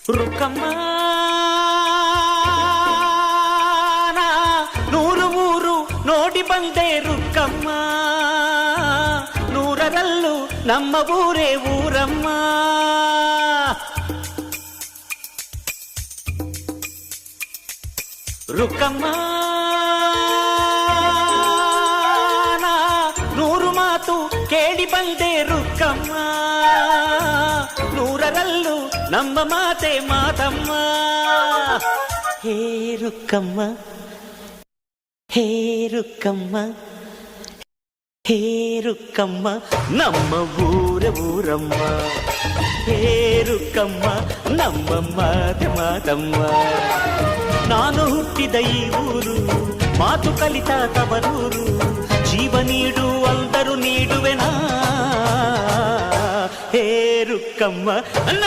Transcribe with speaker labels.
Speaker 1: ರುಕ್ಕಮ್ಮ ನೂರು ಊರು ನೋಡಿ ಬಂದೆ ರುಕ್ಕಮ್ಮ, ನೂರರಲ್ಲೂ ನಮ್ಮ ಊರೇ ಊರಮ್ಮ. ರುಕ್ಕಮ್ಮ ನೂರು ಮಾತು ಕೇಳಿ ಬಂದೆ ರುಕ್ಕಮ್ಮ, ನೂರರಲ್ಲೂ ನಮ್ಮ ಮಾತೆ ಮಾತಮ್ಮ. ಹೇ ರುಕ್ಕಮ್ಮ, ಹೇ ರುಕ್ಕಮ್ಮ, ಹೇ ರುಕ್ಕಮ್ಮ, ನಮ್ಮ ಊರ ಊರಮ್ಮ. ಹೇ ರುಕ್ಕಮ್ಮ, ನಮ್ಮ ಮಾತೆ ಮಾತಮ್ಮ. ನಾನು ಹುಟ್ಟಿದ ಈ ಊರು, ಮಾತು ಕಲಿತ ತವರೂರು, ಜೀವ ನೀಡು ಅಂದರು ನೀಡುವೆನಾ. ಹೇ ರುಕ್ಕಮ್ಮ.